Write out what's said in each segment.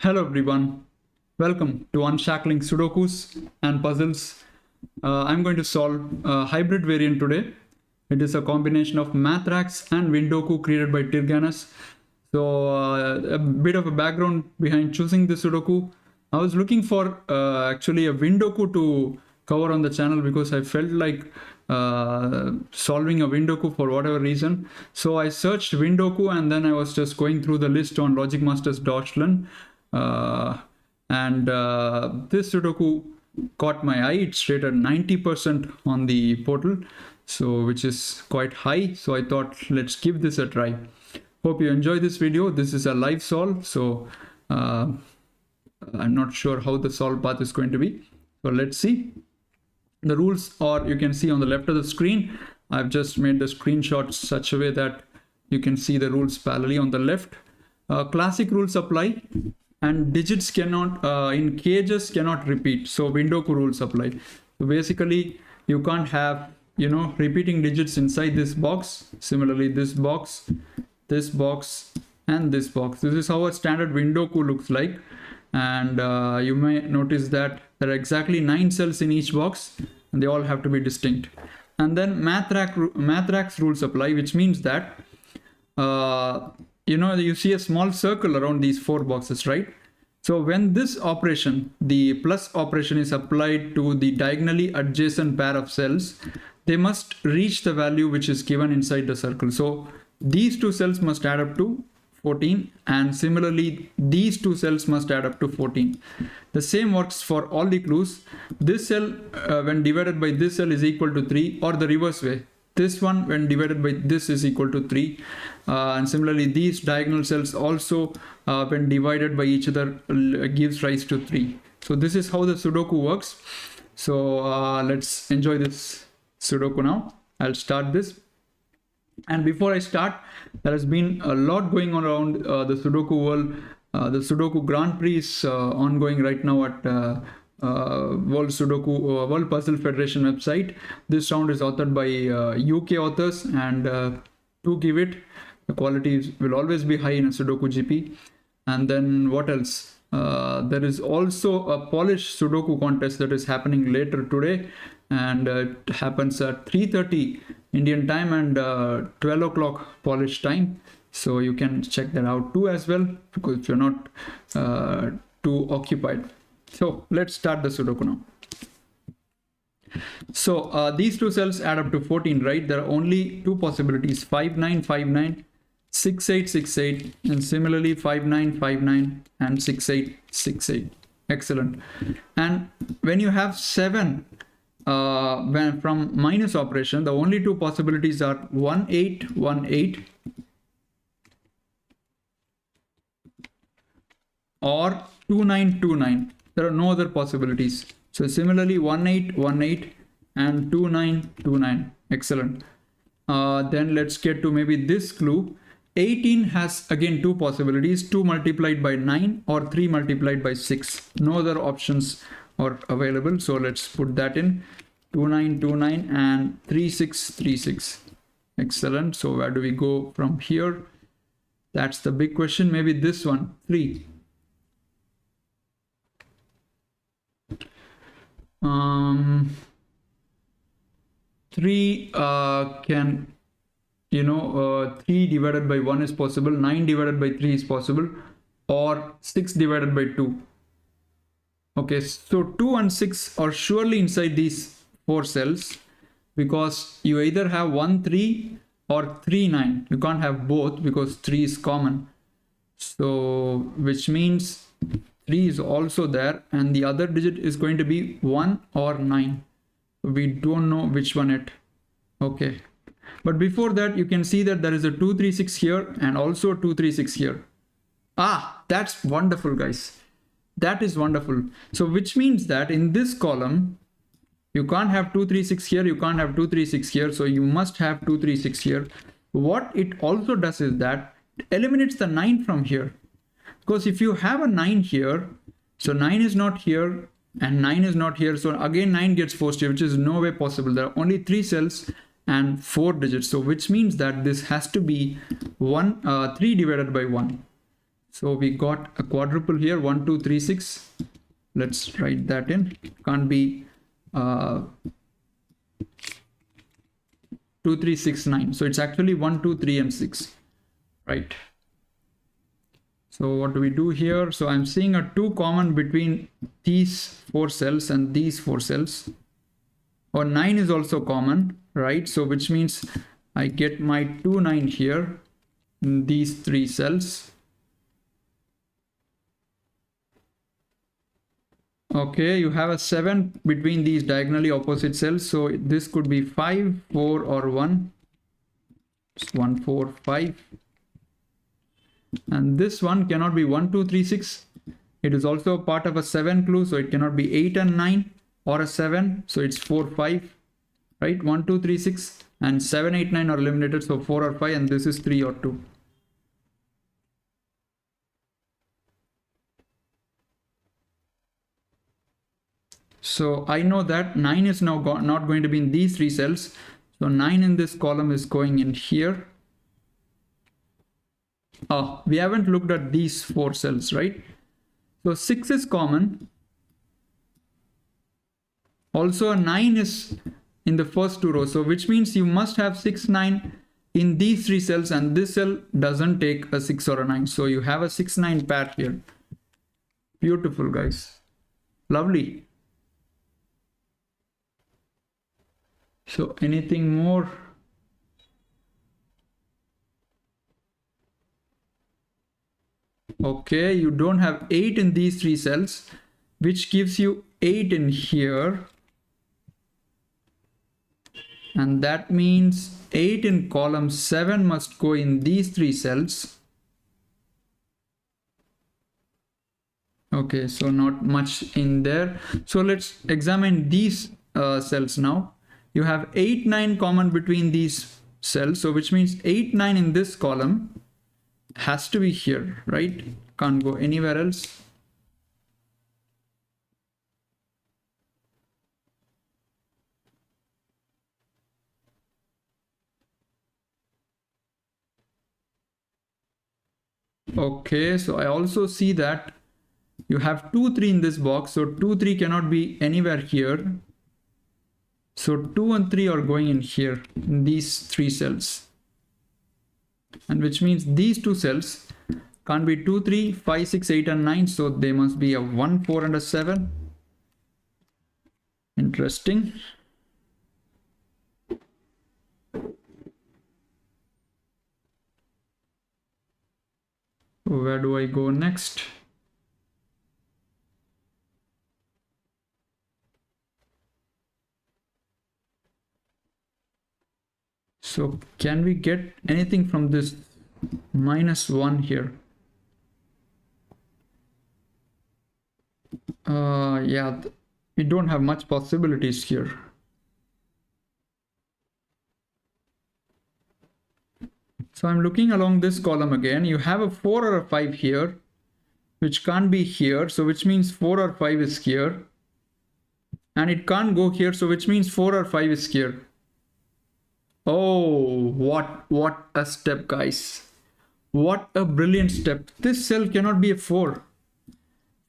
Hello everyone, welcome to Unshackling Sudokus and Puzzles. I'm going to solve a hybrid variant today. It is a combination of Mathrax and Windoku created by Tyrgannus. So a bit of a background behind choosing the Sudoku. I was looking for actually a Windoku to cover on the channel because I felt like solving a Windoku for whatever reason. So I searched Windoku and then I was just going through the list on logicmasters.learn. This Sudoku caught my eye. It's rated 90% on the portal, so which is quite high. So I thought, let's give this a try. Hope you enjoy this video. This is a live solve, so I'm not sure how the solve path is going to be. So let's see. The rules are, you can see on the left of the screen. I've just made the screenshot such a way that you can see the rules parallelly on the left. Classic rules apply. And digits cannot, in cages cannot repeat. So Windoku rules apply. So basically, you can't have, repeating digits inside this box. Similarly, this box, and this box. This is how a standard Windoku looks like. And you may notice that there are exactly 9 cells in each box, and they all have to be distinct. And then Mathrax rules apply, which means that you see a small circle around these 4 boxes, right? So when this operation, the plus operation, is applied to the diagonally adjacent pair of cells, they must reach the value which is given inside the circle. So these 2 cells must add up to 14, and similarly these 2 cells must add up to 14. The same works for all the clues. This cell when divided by this cell is equal to 3, or the reverse way. This one when divided by this is equal to 3, and similarly these diagonal cells also when divided by each other gives rise to 3. So this is how the Sudoku works. So let's enjoy this Sudoku now. I'll start this, and before I start, there has been a lot going on around the Sudoku world. The Sudoku Grand Prix is ongoing right now at World Puzzle Federation website. This round is authored by UK authors, and to give it, the quality will always be high in a Sudoku GP. And then what else? There is also a Polish Sudoku contest that is happening later today, and it happens at 3:30 Indian time and 12 o'clock Polish time. So you can check that out too as well, because if you're not too occupied. So let's start the Sudoku now. So these 2 cells add up to 14, right? There are only 2 possibilities: 5 9 5 9, 6 8 6 8, and similarly 5 9 5 9 and 6 8 6 8. Excellent. And when you have 7 when from minus operation, the only 2 possibilities are 1 8 1 8 or 2 9 2 9. There are no other possibilities. So similarly 1 8 1 8 and 2 9 2 9. Excellent. Then let's get to maybe this clue. 18 has again 2 possibilities: 2 multiplied by 9 or 3 multiplied by 6. No other options are available. So let's put that in: 2 9 2 9 and 3 6 3 6. Excellent. So where do we go from here? That's the big question. Maybe this one, 3. 3 can, 3 divided by 1 is possible, 9 divided by 3 is possible, or 6 divided by 2. Okay, so 2 and 6 are surely inside these 4 cells, because you either have 1 3 or 3 9. You can't have both because 3 is common. So which means 3 is also there, and the other digit is going to be 1 or 9. We don't know which one it. Okay, but before that, you can see that there is a 2 3 6 here and also a 2 3 6 here. That's wonderful, guys. That is wonderful. So which means that in this column, you can't have 2 3 6 here, you can't have 2 3 6 here, so you must have 2 3 6 here. What it also does is that it eliminates the 9 from here. Because if you have a 9 here, so 9 is not here and 9 is not here, so again 9 gets forced here, which is no way possible. There are only 3 cells and 4 digits, so which means that this has to be 3 divided by 1. So we got a quadruple here, 1 2 3 6. Let's write that in. Can't be 2 3 6 9. So it's actually 1 2 3 and 6, right? So what do we do here? So I'm seeing a 2 common between these 4 cells and these 4 cells. Or 9 is also common, right? So which means I get my 2 9 here in these 3 cells. Okay, you have a 7 between these diagonally opposite cells. So this could be 5, 4 or 1. It's 1 4 5. And this one cannot be 1 2 3 6. It is also part of a 7 clue, so it cannot be 8 and 9 or a 7. So it's 4 5, right? 1 2 3 6 and 7 8 9 are eliminated, so 4 or 5, and this is 3 or 2. So I know that 9 is now not going to be in these 3 cells. So 9 in this column is going in here. We haven't looked at these 4 cells, right? So 6 is common. Also a 9 is in the first 2 rows. So which means you must have 6 9 in these 3 cells, and this cell doesn't take a 6 or a 9. So you have a 6 9 pair here. Beautiful, guys. Lovely. So anything more? Okay, you don't have 8 in these 3 cells, which gives you 8 in here. And that means 8 in column 7 must go in these 3 cells. Okay, so not much in there. So let's examine these cells now. You have 8 9 common between these cells, so which means 8 9 in this column has to be here, right? Can't go anywhere else. Okay, so I also see that you have 2 3 in this box, so 2 3 cannot be anywhere here. So 2 and 3 are going in here in these 3 cells, and which means these 2 cells can't be 2 3 5 6 8 and 9, so they must be a 1 4 and a 7. Interesting. Where do I go next? So can we get anything from this -1 here? Yeah, we don't have much possibilities here. So I'm looking along this column again. You have a 4 or a 5 here, which can't be here. So which means 4 or 5 is here. And it can't go here. So which means 4 or 5 is here. Oh, what a step, guys. What a brilliant step. This cell cannot be a 4.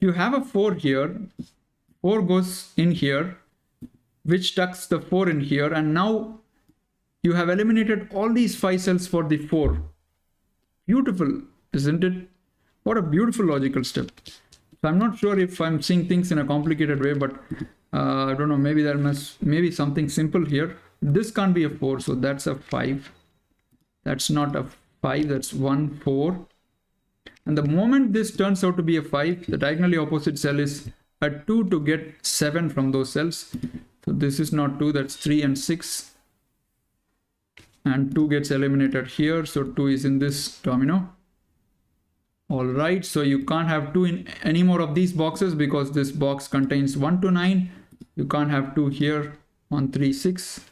You have a 4 here. 4 goes in here, which tucks the 4 in here. And now you have eliminated all these 5 cells for the 4. Beautiful, isn't it? What a beautiful logical step. So I'm not sure if I'm seeing things in a complicated way, but I don't know, maybe something simple here. This can't be a 4, so that's a 5. That's not a 5, that's 1 4. And the moment this turns out to be a 5, the diagonally opposite cell is a 2 to get 7 from those cells. So this is not 2, that's 3 and 6. And 2 gets eliminated here, so 2 is in this domino. All right, so you can't have 2 in any more of these boxes because this box contains 1 to 9. You can't have 2 here, 1 3 6.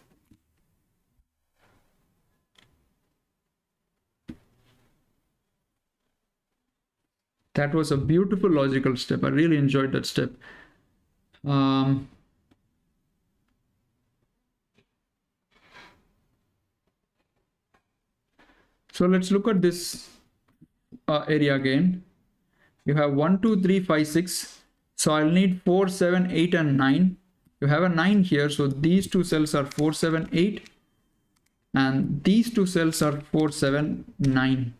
That was a beautiful logical step. I really enjoyed that step. So let's look at this area again. You have 1, 2, 3, 5, 6. So I'll need 4, 7, 8 and 9. You have a 9 here, so these two cells are 4, 7, 8 and these two cells are 4, 7, 9.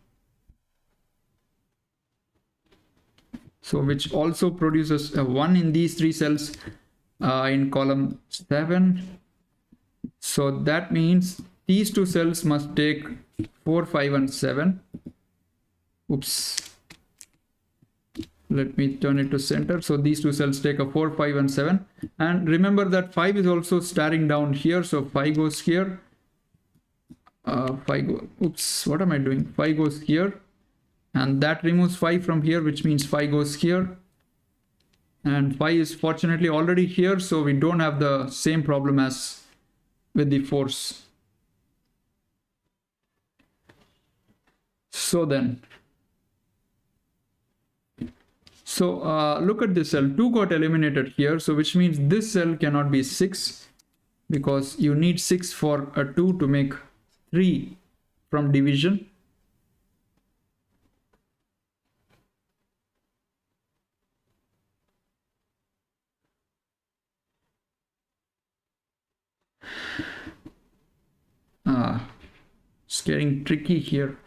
So which also produces a 1 in these three cells in column 7. So that means these two cells must take 4, 5 and 7. Oops. Let me turn it to center. So these two cells take a 4, 5 and 7. And remember that 5 is also staring down here. So 5 goes here. 5 oops, what am I doing? 5 goes here. And that removes 5 from here, which means 5 goes here. And 5 is fortunately already here. So we don't have the same problem as with the force. So then, look at this cell. 2 got eliminated here. So which means this cell cannot be 6 because you need 6 for a 2 to make 3 from division. It's getting tricky here.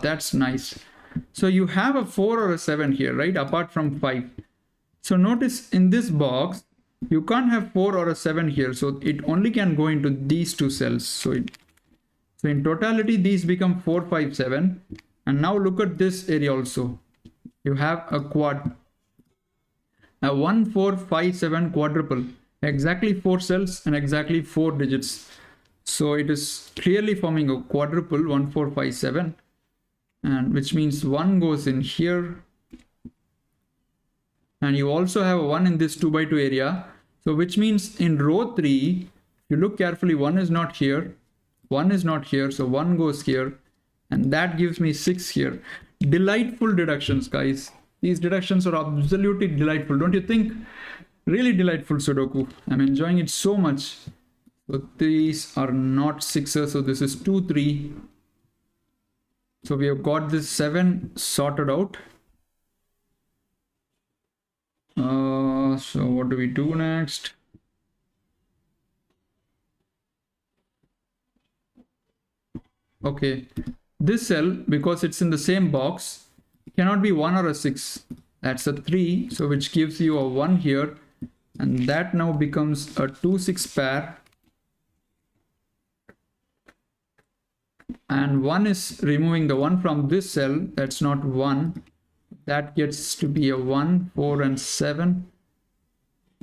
That's nice. So you have a 4 or a 7 here, right? Apart from 5. So notice in this box, you can't have 4 or a 7 here. So it only can go into these two cells. So in totality, these become 4, 5, 7. And now look at this area also. You have a quad. A 1, 4, 5, 7 quadruple. Exactly 4 cells and exactly 4 digits. So it is clearly forming a quadruple 1, 4, 5, 7. And which means 1 goes in here. And you also have a 1 in this 2 by 2 area. So which means in row 3, if you look carefully, 1 is not here. 1 is not here. So 1 goes here. And that gives me 6 here. Delightful deductions, guys. These deductions are absolutely delightful. Don't you think? Really delightful Sudoku. I'm enjoying it so much. So these are not 6s. So this is 2, 3. So we have got this 7 sorted out. So what do we do next? Okay, this cell, because it's in the same box, cannot be 1 or a 6. That's a 3, so which gives you a 1 here, and that now becomes a 2, 6 pair. And 1 is removing the 1 from this cell. That's not 1. That gets to be a 1, 4 and 7.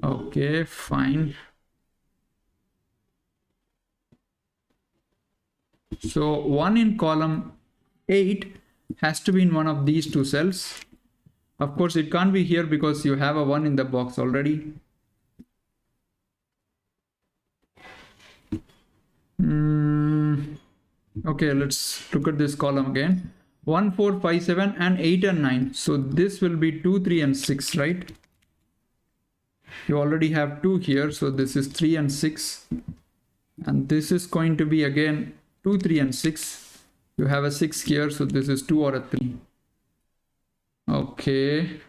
Okay, fine. So 1 in column 8 has to be in one of these two cells. Of course, it can't be here because you have a 1 in the box already. Okay, let's look at this column again. 1, 4, 5, 7 and 8 and 9. So this will be 2, 3 and 6, right? You already have 2 here. So this is 3 and 6. And this is going to be again 2, 3 and 6. You have a 6 here. So this is 2 or a 3. Okay.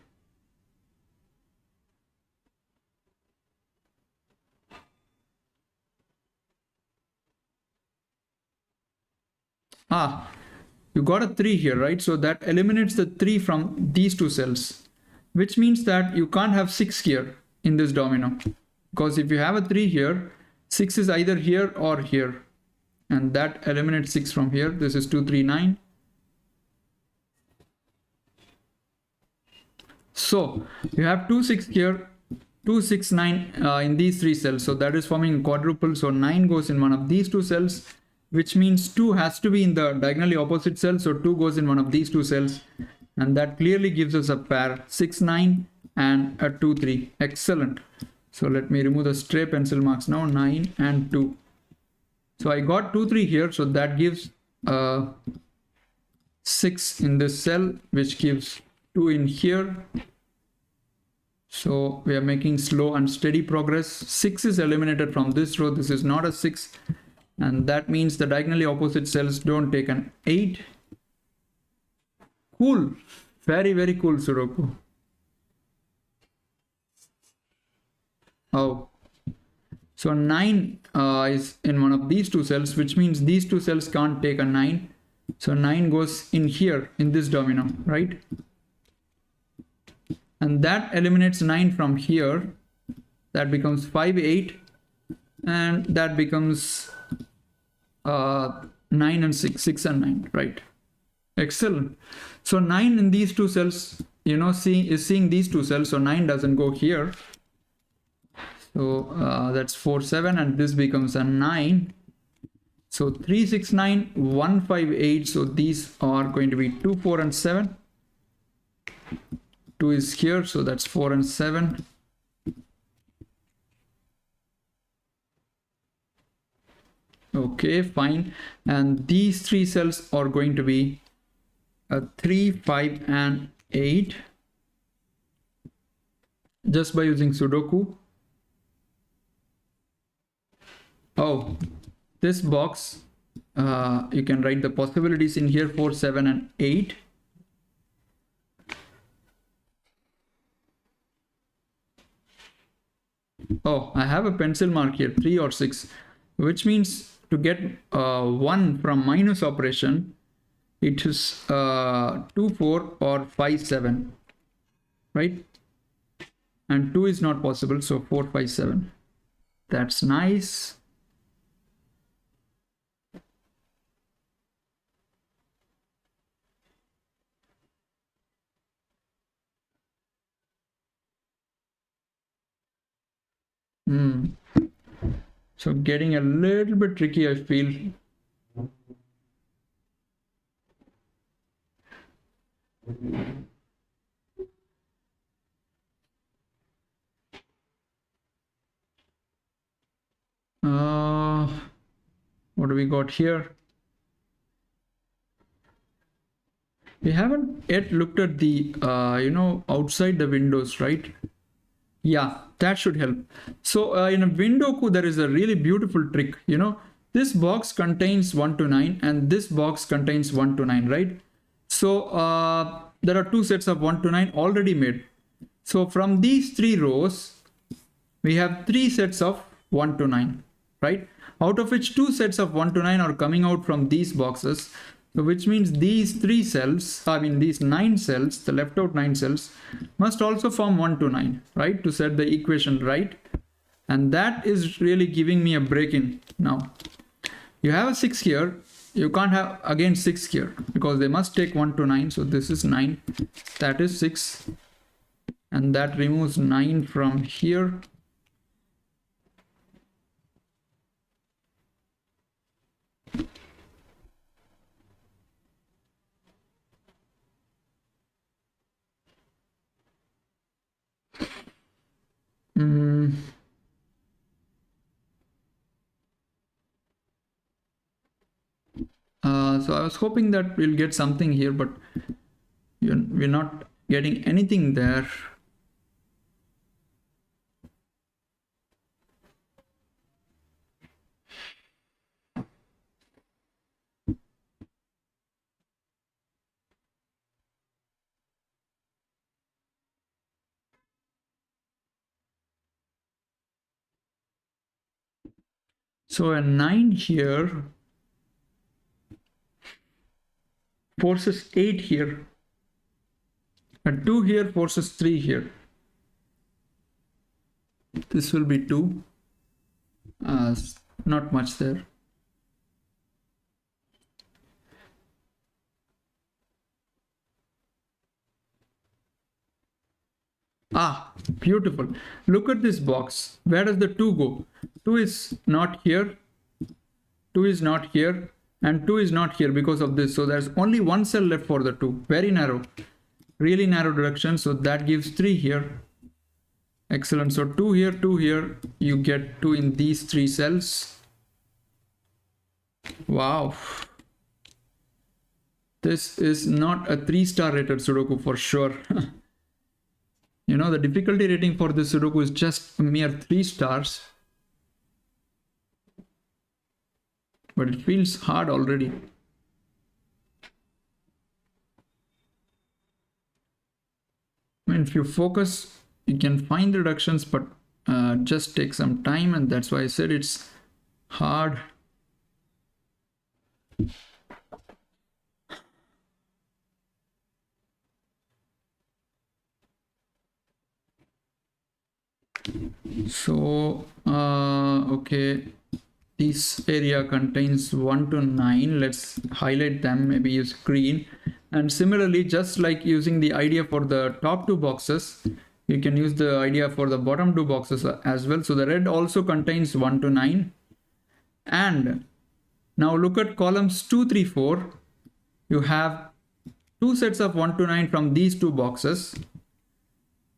You got a 3 here, right? So that eliminates the 3 from these two cells, which means that you can't have 6 here in this domino, because if you have a 3 here, 6 is either here or here, and that eliminates 6 from here. This is 2, 3, 9. So you have 2, 6 here, 2, 6, 9 in these 3 cells. So that is forming a quadruple. So 9 goes in one of these 2 cells, which means 2 has to be in the diagonally opposite cell. So 2 goes in one of these 2 cells, and that clearly gives us a pair 6, 9 and a 2, 3. Excellent. So let me remove the stray pencil marks now. 9 and 2. So I got 2, 3 here. So that gives 6 in this cell, which gives 2 in here. So we are making slow and steady progress. 6 is eliminated from this row. This is not a 6. And that means the diagonally opposite cells don't take an 8. Cool. Very, very cool Sudoku. Oh. So 9 is in one of these two cells, which means these two cells can't take a 9. So 9 goes in here, in this domino, right? And that eliminates 9 from here. That becomes 5, 8. And that becomes 9 and 6, 6 and 9, right? Excellent. So 9 in these two cells, you know, is seeing these two cells, so 9 doesn't go here. So that's 4, 7, and this becomes a 9. So 3, 6, 9, 1, 5, 8. So these are going to be 2, 4, and 7. 2 is here, so that's 4 and 7. Okay, fine. And these three cells are going to be 3, 5, and 8. Just by using Sudoku. Oh, this box, you can write the possibilities in here, 4, 7, and 8. Oh, I have a pencil mark here, 3 or 6, which means to get 1 from minus operation, it is 2, 4 or 5, 7, right? And 2 is not possible, so 4, 5, 7. That's nice. So getting a little bit tricky, I feel. What do we got here? We haven't yet looked at the, outside the windows, right? Yeah, that should help. So in a Windoku, there is a really beautiful trick. You know, this box contains 1 to 9 and this box contains 1 to 9, right? So there are two sets of 1 to 9 already made. So from these three rows, we have three sets of 1 to 9, right? Out of which two sets of 1 to 9 are coming out from these boxes. So which means these three cells, these 9 cells, the left out 9 cells, must also form 1 to 9, right? To set the equation right. And that is really giving me a break in now. You have a 6 here. You can't have again 6 here because they must take 1 to 9. So this is 9. That is 6. And that removes 9 from here. So I was hoping that we'll get something here, but we're not getting anything there. So a 9 here forces 8 here. A 2 here forces 3 here. This will be 2. Not much there. Beautiful. Look at this box. Where does the 2 go? 2 is not here. 2 is not here. And 2 is not here because of this. So there's only one cell left for the 2. Very narrow. Really narrow direction. So that gives 3 here. Excellent. So 2 here, 2 here. You get 2 in these 3 cells. Wow. This is not a 3-star rated Sudoku for sure. You know, the difficulty rating for this Sudoku is just a mere 3 stars. but it feels hard already. I mean, if you focus, you can find the reductions, but just take some time, and that's why I said it's hard. So okay, this area contains 1 to 9. Let's highlight them, maybe use green. And similarly, just like using the idea for the top two boxes, you can use the idea for the bottom two boxes as well. So the red also contains 1 to 9. And now look at columns 2, 3, 4. You have two sets of 1 to 9 from these two boxes.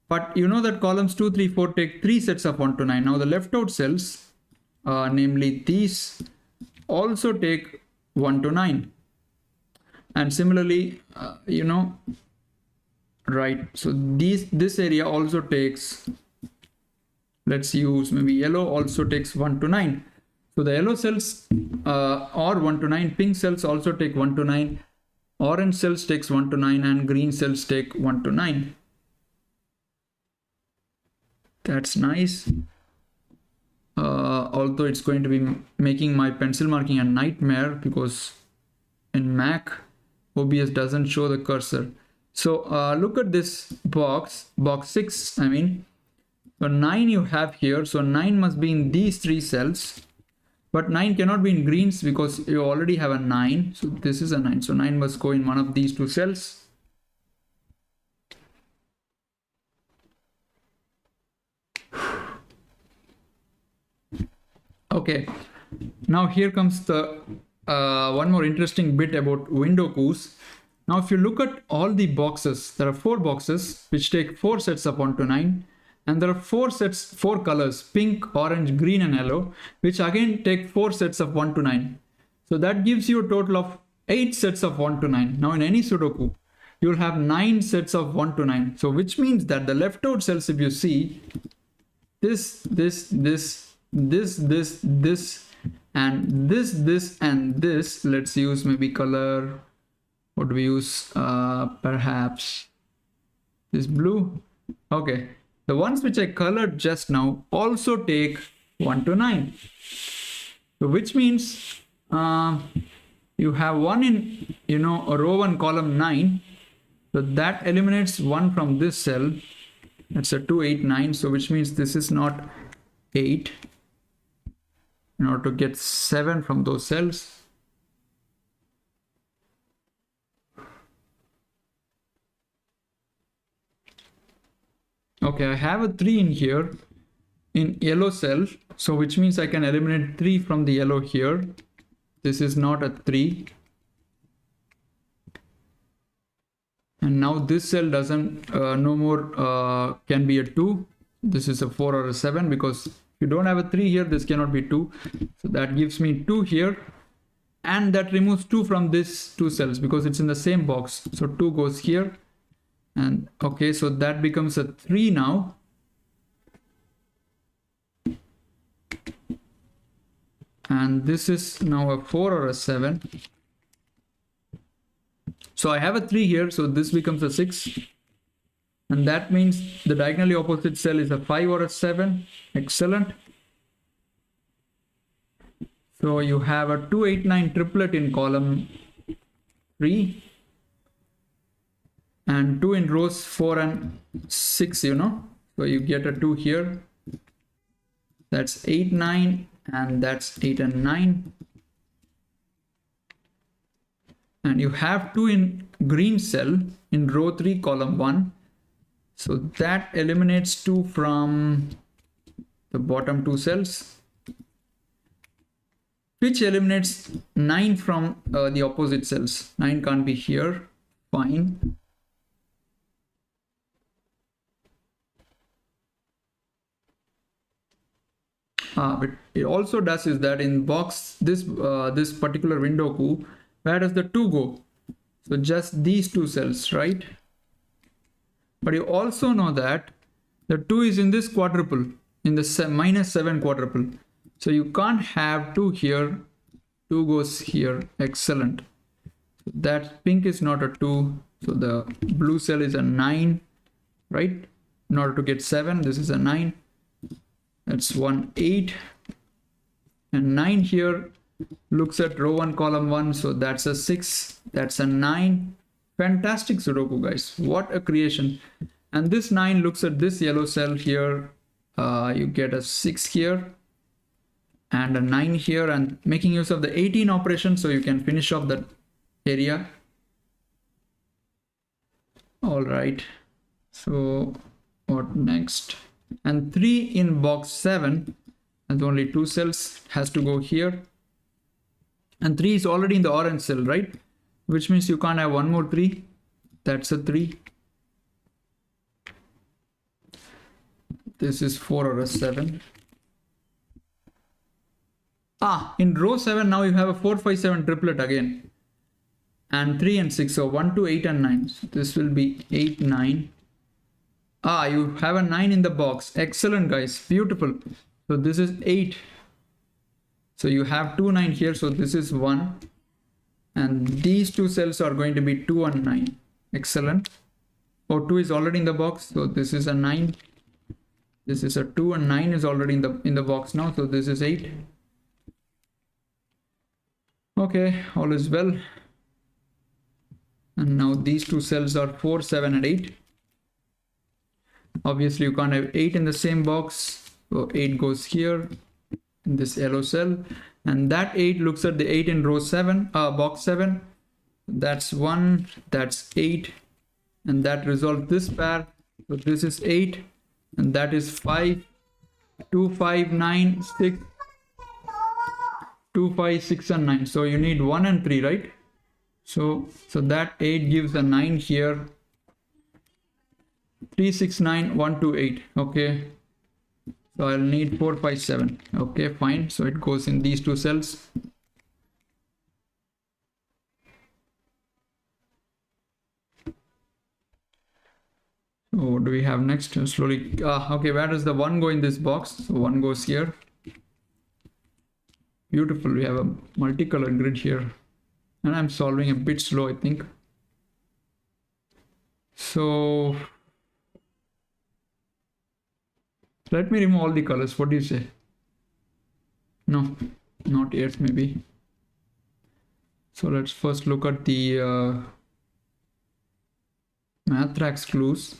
But you know that columns 2, 3, 4 take three sets of 1 to 9. Now the left out cells, namely these, also take 1 to 9. And similarly, you know, right, so this area also takes, let's use maybe yellow, also takes 1 to 9. So the yellow cells are 1 to 9, pink cells also take 1 to 9, orange cells takes 1 to 9, and green cells take 1 to 9. That's nice. Although it's going to be making my pencil marking a nightmare, because in Mac, OBS doesn't show the cursor. So look at this box 6, I mean. So 9 you have here, so 9 must be in these three cells. But 9 cannot be in greens because you already have a 9. So this is a 9. So 9 must go in one of these two cells. Okay, now here comes the one more interesting bit about Windokus. Now if you look at all the boxes, there are 4 boxes which take 4 sets of 1 to 9, and there are 4 colors, pink, orange, green and yellow, which again take 4 sets of 1 to 9. So that gives you a total of 8 sets of 1 to 9. Now in any Sudoku, you'll have 9 sets of 1 to 9. So which means that the left out cells, if you see, this, and this and this, let's use maybe color, what do we use, perhaps this blue. Okay, the ones which I colored just now also take 1 to 9. So which means you have one in, you know, a row 1 column 9, so that eliminates 1 from this cell. That's a 2, 8, 9. So which means this is not 8, in order to get 7 from those cells. Okay, I have a 3 in here in yellow cell, so which means I can eliminate 3 from the yellow here. This is not a 3. And now this cell doesn't no more can be a 2. This is a 4 or a 7, because if you don't have a 3 here, this cannot be 2. So that gives me 2 here, and that removes 2 from this 2 cells because it's in the same box. So 2 goes here, and okay, so that becomes a 3 now. And this is now a 4 or a 7. So I have a 3 here, so this becomes a 6. And that means the diagonally opposite cell is a 5 or a 7. Excellent. So you have a 2, 8, 9 triplet in column 3. And 2 in rows 4 and 6, you know. So you get a 2 here. That's 8, 9, and that's 8 and 9. And you have 2 in green cell in row 3, column 1. So that eliminates 2 from the bottom 2 cells, which eliminates 9 from the opposite cells. 9 can't be here. Fine. But it also does is that in box this particular Windoku, where does the 2 go? So just these 2 cells, right? But you also know that the 2 is in this quadruple, in the -7 quadruple. So you can't have 2 here 2 goes here. Excellent. That pink is not a 2, so the blue cell is a 9, right? In order to get 7, this is a 9. That's 1, 8. And 9 here looks at row 1, column 1, so that's a 6. That's a 9. Fantastic Sudoku, guys. What a creation. And this 9 looks at this yellow cell here. You get a 6 here and a 9 here, and making use of the 18 operation, so you can finish off that area. All right, so what next? And 3 in box 7, and only 2 cells, has to go here, and 3 is already in the orange cell, right? Which means you can't have one more 3. That's a 3. This is 4 or a 7. In row 7 now you have a 4, 5, 7 triplet again, and 3 and 6, so 1, 2, 8 and 9. So this will be 8, 9. You have a 9 in the box. Excellent, guys. Beautiful. So this is 8. So you have 2, 9 here, so this is 1, and these 2 cells are going to be 2 and 9. Excellent. 2 is already in the box, so this is a 9. This is a 2, and 9 is already in the box now, so this is 8. Okay, all is well. And now these 2 cells are 4, 7 and 8. Obviously you can't have 8 in the same box, so 8 goes here in this yellow cell, and that 8 looks at the 8 in row 7, box 7. That's 1, that's 8, and that resolves this pair. So this is 8, and that is 5, 2, 5, 9, 6, 2, 5, 6 and 9. So you need 1 and 3, right? So that 8 gives a 9 here. 3, 6, 9, 1, 2, 8. Okay. So I'll need 4, 5, 7. Okay, fine. So it goes in these 2 cells. So what do we have next? Slowly. Okay, where does the 1 go in this box? So 1 goes here. Beautiful. We have a multicolored grid here. And I'm solving a bit slow, I think. So let me remove all the colors. What do you say? No, not yet, maybe. So let's first look at the Mathrax clues.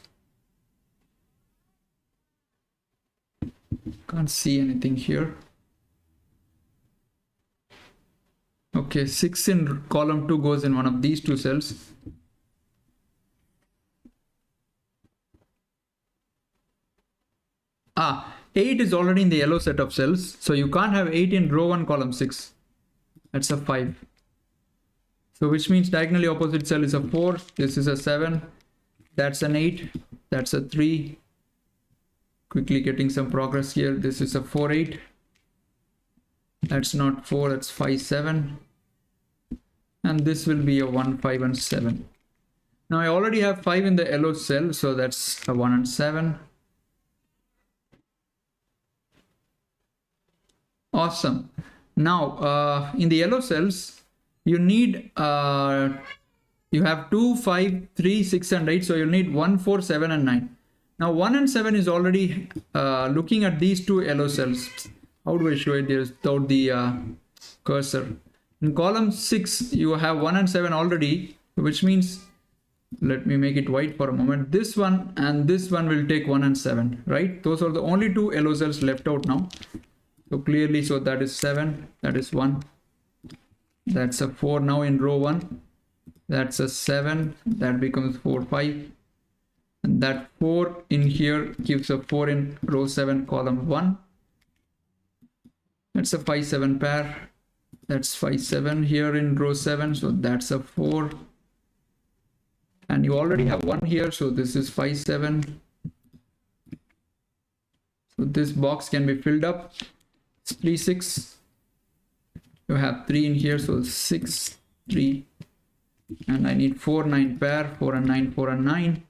Can't see anything here. Okay, 6 in column 2 goes in one of these 2 cells. Ah, 8 is already in the yellow set of cells, so you can't have 8 in row 1 column 6. That's a 5. So which means diagonally opposite cell is a 4, this is a 7, that's an 8, that's a 3. Quickly getting some progress here. This is a 4, 8. That's not 4, that's 5, 7. And this will be a 1, 5 and 7. Now I already have 5 in the yellow cell, so that's a 1 and 7. Awesome. Now in the yellow cells, you need you have 2, 5, 3, 6 and 8, so you'll need 1, 4, 7 and 9. Now 1 and 7 is already looking at these 2 yellow cells. How do I show it here without the cursor? In column 6 you have 1 and 7 already, which means, let me make it white for a moment, this one and this one will take 1 and 7, right? Those are the only 2 yellow cells left out now. So clearly, so that is 7, that is 1, that's a 4 now in row 1, that's a 7, that becomes 4, 5, and that 4 in here gives a 4 in row 7 column 1. That's a 5, 7 pair, that's 5, 7 here in row 7, so that's a 4, and you already have 1 here, so this is 5, 7. So this box can be filled up. 3, 6, you have 3 in here, so 6, 3, and I need 4, 9 pair, 4 and 9, 4 and 9,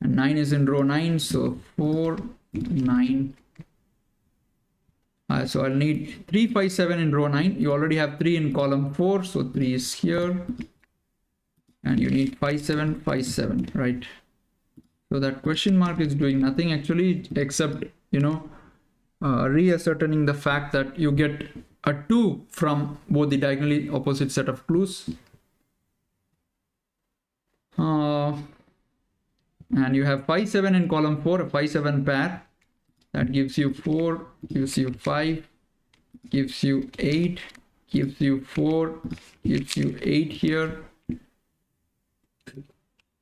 and 9 is in row 9, so 4, 9, So I'll need 3, 5, 7 in row 9. You already have 3 in column 4, so 3 is here. And you need 5, 7, 5, 7, right? So that question mark is doing nothing actually, except, you know, reascertaining the fact that you get a 2 from both the diagonally opposite set of clues. And you have 5, 7 in column 4, a 5, 7 pair. That gives you 4, gives you 5, gives you 8, gives you 4, gives you 8 here.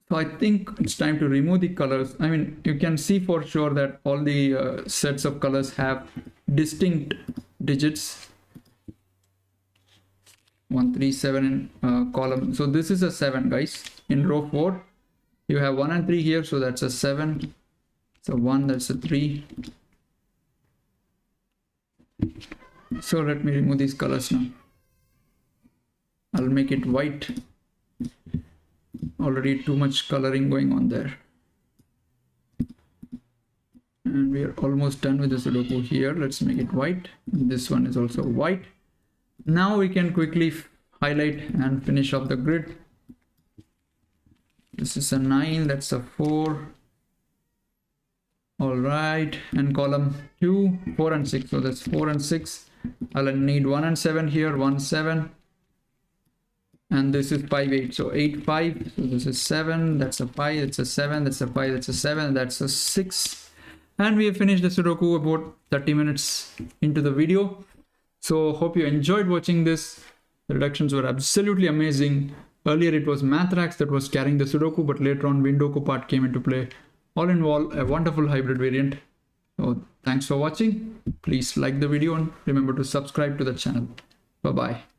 So I think it's time to remove the colors. I mean, you can see for sure that all the sets of colors have distinct digits. 1, 3, 7 in column. So this is a 7, guys. In row 4, you have 1 and 3 here, so that's a 7. So 1, that's a 3. So let me remove these colors now. I'll make it white. Already too much coloring going on there. And we are almost done with the Sudoku here. Let's make it white. This one is also white. Now we can quickly highlight and finish off the grid. This is a 9, that's a 4. All right, and column 2, 4 and 6. So that's 4 and 6. I'll need 1 and 7 here, 1, 7. And this is 5, 8. So 8, 5. So this is 7. That's a 5. That's a 7. That's a 5. That's a 7. That's a 6. And we have finished the Sudoku about 30 minutes into the video. So hope you enjoyed watching this. The reductions were absolutely amazing. Earlier it was Mathrax that was carrying the Sudoku, but later on Windoku part came into play. All in all, a wonderful hybrid variant. So thanks for watching. Please like the video and remember to subscribe to the channel. Bye bye.